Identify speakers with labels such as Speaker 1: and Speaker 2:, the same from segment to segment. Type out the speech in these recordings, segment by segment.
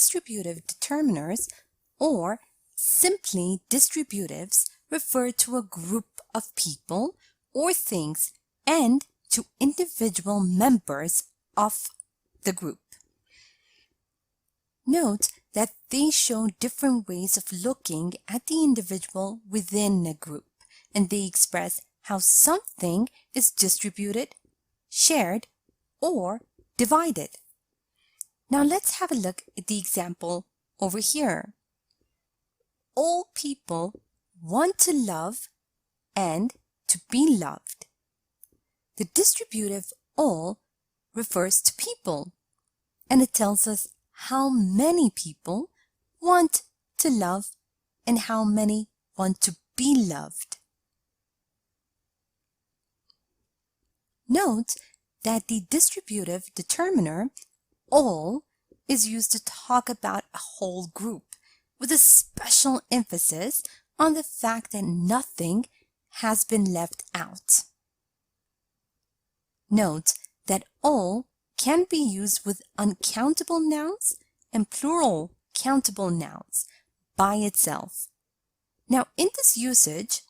Speaker 1: distributive determiners, or simply distributives, refer to a group of people or things and to individual members of the group. Note that they show different ways of looking at the individual within a group, and they express how something is distributed, shared, or divided. Now let's have a look at the example over here. All people want to love and to be loved. The distributive all refers to people, and it tells us how many people want to love and how many want to be loved. Note that the distributive determiner all is used to talk about a whole group, with a special emphasis on the fact that nothing has been left out. Note that all can be used with uncountable nouns and plural countable nouns by itself. Now, in this usage,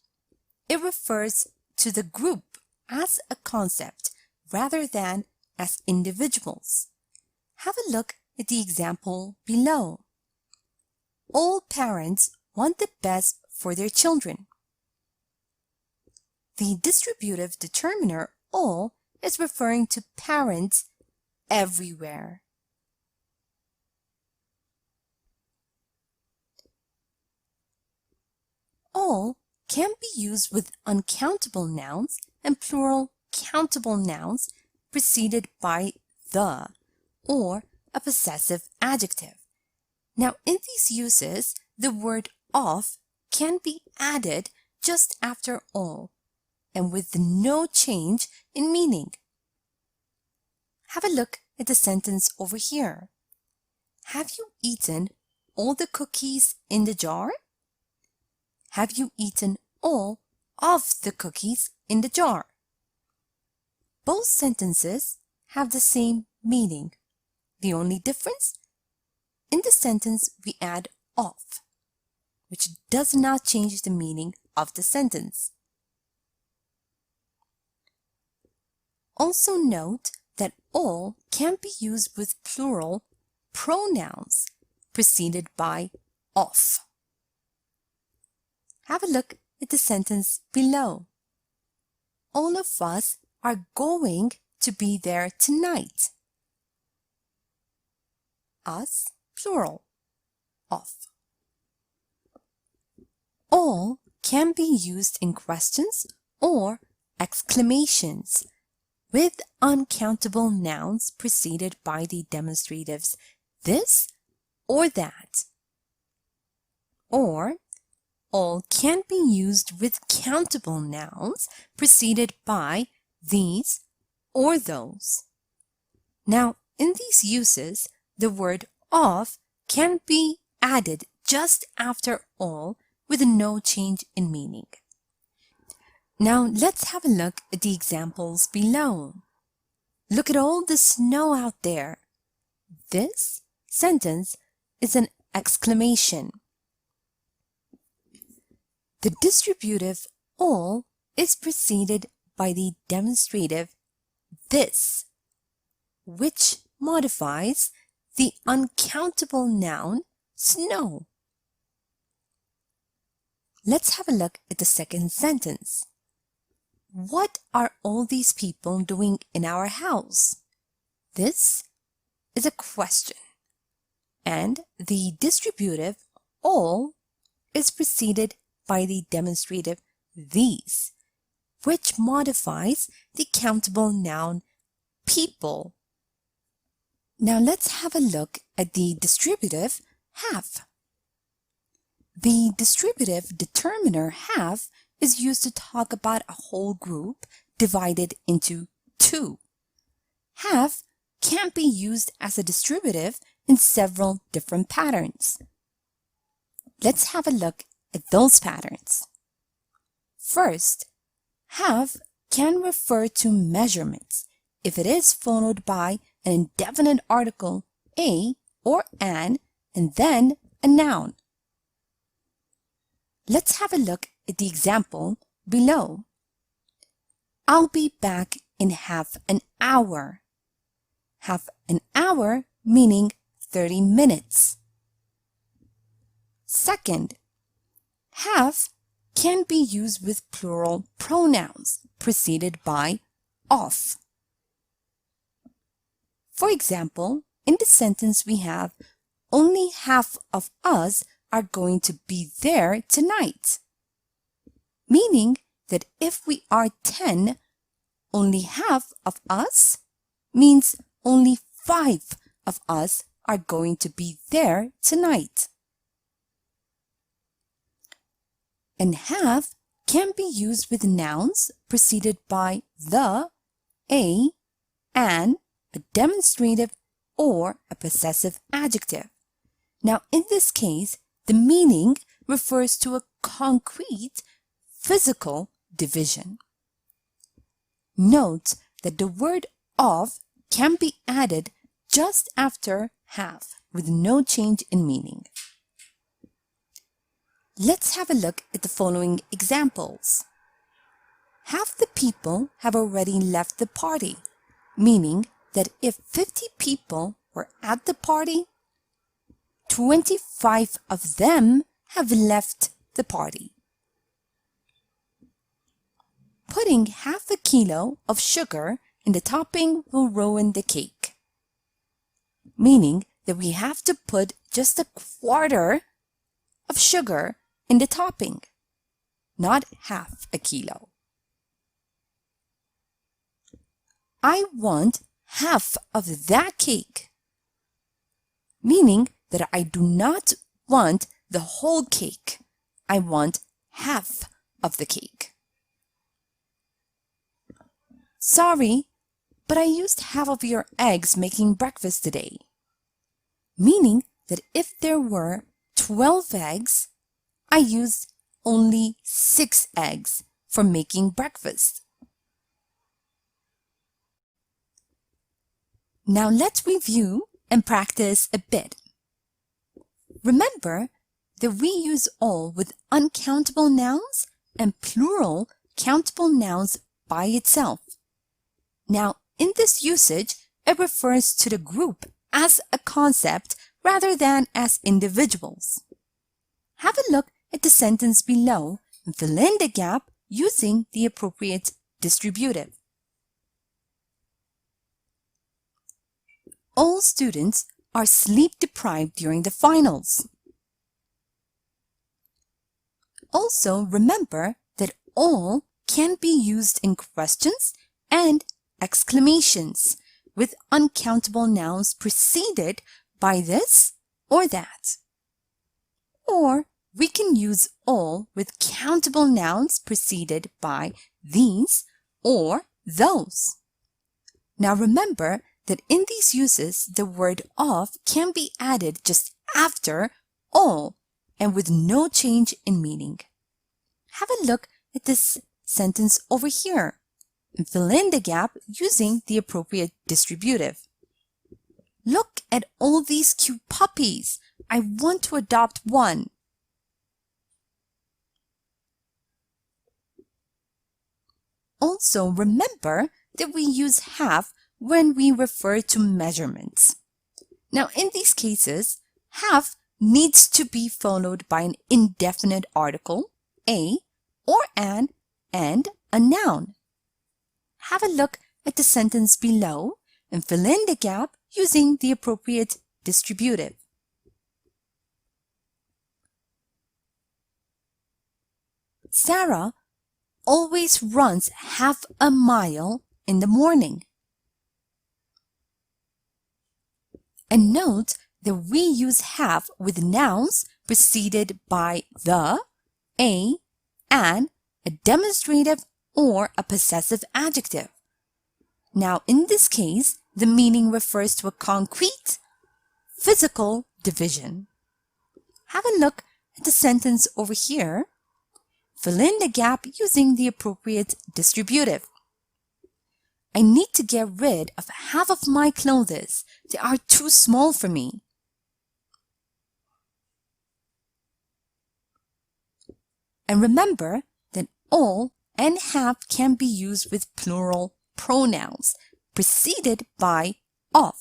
Speaker 1: it refers to the group as a concept rather than as individuals. Have a look at the example below. All parents want the best for their children. The distributive determiner all is referring to parents everywhere. All can be used with uncountable nouns and plural countable nouns preceded by the or a possessive adjective. Now, in these uses, the word of can be added just after all and with no change in meaning. Have a look at the sentence over here. Have you eaten all the cookies in the jar? Have you eaten all of the cookies in the jar? Both sentences have the same meaning. The only difference? In the sentence, we add of, which does not change the meaning of the sentence. Also note that all can be used with plural pronouns preceded by of. Have a look at the sentence below. All of us are going to be there tonight. Us, plural, of. All can be used in questions or exclamations with uncountable nouns preceded by the demonstratives this or that. Or all can be used with countable nouns preceded by these or those. Now, in these uses, the word of can be added just after all with no change in meaning. Now, let's have a look at the examples below. Look at all the snow out there. This sentence is an exclamation. The distributive all is preceded by the demonstrative this, which modifies the uncountable noun snow. Let's have a look at the second sentence. What are all these people doing in our house? This is a question, and the distributive all is preceded by the demonstrative these, which modifies the countable noun people. Now let's have a look at the distributive have. The distributive determiner have is used to talk about a whole group divided into two. Have can be used as a distributive in several different patterns. Let's have a look at those patterns. First, have can refer to measurements if it is followed by an indefinite article a or an and then a noun. Let's have a look at the example below. I'll be back in half an hour. Half an hour meaning 30 minutes. Second, half can be used with plural pronouns preceded by of. For example, in the sentence we have, only half of us are going to be there tonight. Meaning that if we are 10, only half of us means only 5 of us are going to be there tonight. And half can be used with nouns preceded by the, a, an, a demonstrative, or a possessive adjective. Now, in this case, the meaning refers to a concrete, physical division. Note that the word of can be added just after half with no change in meaning. Let's have a look at the following examples. Half the people have already left the party, meaning that if 50 people were at the party, 25 of them have left the party. Putting half a kilo of sugar in the topping will ruin the cake, meaning that we have to put just a quarter of sugar in the topping, not half a kilo. I want half of that cake, meaning that I do not want the whole cake. I want half of the cake. Sorry, but I used half of your eggs making breakfast today. Meaning that if there were 12 eggs, I used only 6 eggs for making breakfast. Now let's review and practice a bit. Remember that we use all with uncountable nouns and plural countable nouns by itself. Now, in this usage, it refers to the group as a concept rather than as individuals. Have a look at the sentence below and fill in the gap using the appropriate distributive. All students are sleep-deprived during the finals. Also, remember that all can be used in questions and exclamations with uncountable nouns preceded by this or that. Or we can use all with countable nouns preceded by these or those. Now remember that in these uses, the word of can be added just after all and with no change in meaning. Have a look at this sentence over here and fill in the gap using the appropriate distributive. Look at all these cute puppies. I want to adopt one. Also, remember that we use half when we refer to measurements. Now, in these cases, half needs to be followed by an indefinite article, a, or an, and a noun. Have a look at the sentence below and fill in the gap using the appropriate distributive. Sarah always runs half a mile in the morning. And note that we use half with nouns preceded by the, a, an, a demonstrative, or a possessive adjective. Now, in this case, the meaning refers to a concrete, physical division. Have a look at the sentence over here. Fill in the gap using the appropriate distributive. I need to get rid of half of my clothes. They are too small for me. And remember that all and have can be used with plural pronouns preceded by of.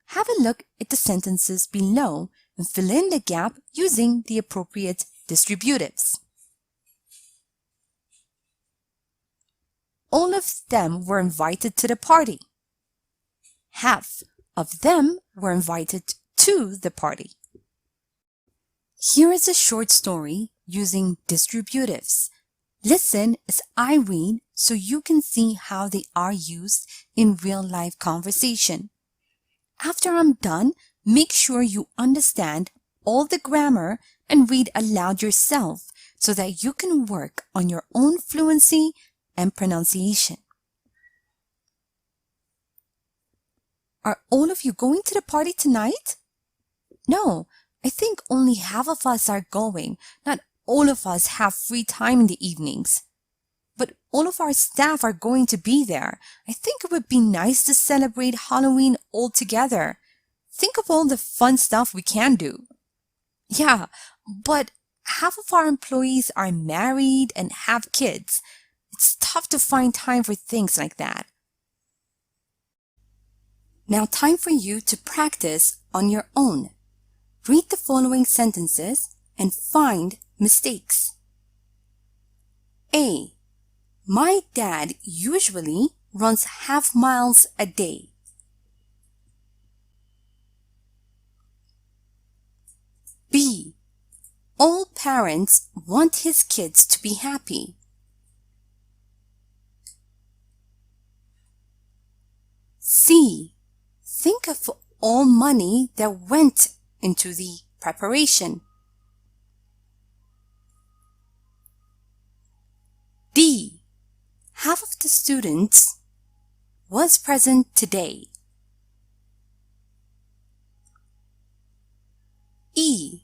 Speaker 1: Have a look at the sentences below and fill in the gap using the appropriate distributives. All of them were invited to the party. Half of them were invited to the party. Here is a short story using distributives. Listen as I read so you can see how they are used in real-life conversation. After I'm done, make sure you understand all the grammar and read aloud yourself so that you can work on your own fluency and pronunciation. Are all of you going to the party tonight? No, I think only half of us are going. Not all of us have free time in the evenings. But all of our staff are going to be there. I think it would be nice to celebrate Halloween all together. Think of all the fun stuff we can do. Yeah, but half of our employees are married and have kids. It's tough to find time for things like that. Now time for you to practice on your own. Read the following sentences and find mistakes. A. My dad usually runs half miles a day. B. All parents want his kids to be happy. C. Think of all money that went into the preparation. D. Half of the students was present today. E.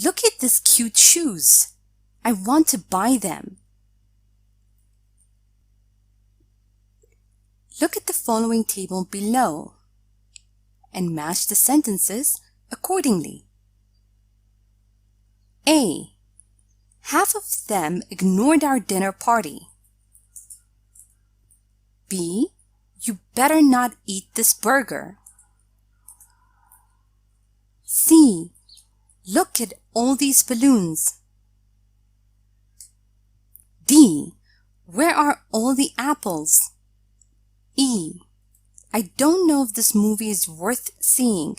Speaker 1: Look at these cute shoes. I want to buy them. Look at the following table below and match the sentences accordingly. A. Half of them ignored our dinner party. B. You better not eat this burger. C. Look at all these balloons. D. Where are all the apples? E. I don't know if this movie is worth seeing.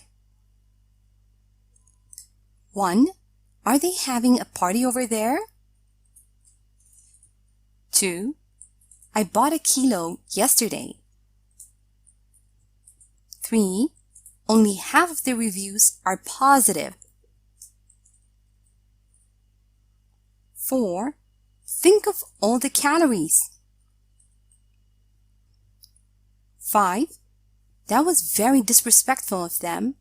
Speaker 1: 1. Are they having a party over there? 2. I bought a kilo yesterday. 3. Only half of the reviews are positive. 4. Think of all the calories. 5. That was very disrespectful of them.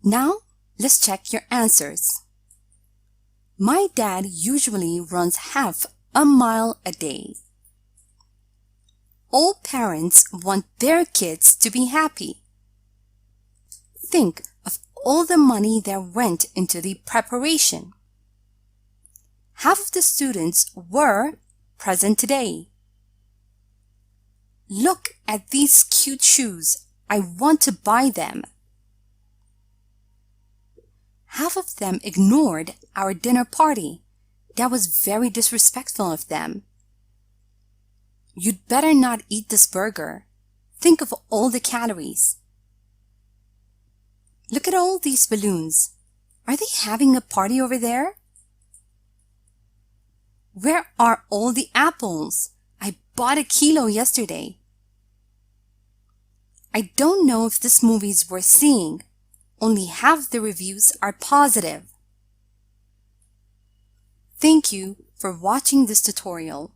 Speaker 1: Now, let's check your answers. My dad usually runs half a mile a day. All parents want their kids to be happy. Think of all the money that went into the preparation. Half of the students were present today. Look at these cute shoes. I want to buy them. Half of them ignored our dinner party. That was very disrespectful of them. You'd better not eat this burger. Think of all the calories. Look at all these balloons. Are they having a party over there? Where are all the apples? I bought a kilo yesterday. I don't know if this movie is worth seeing. Only half the reviews are positive. Thank you for watching this tutorial.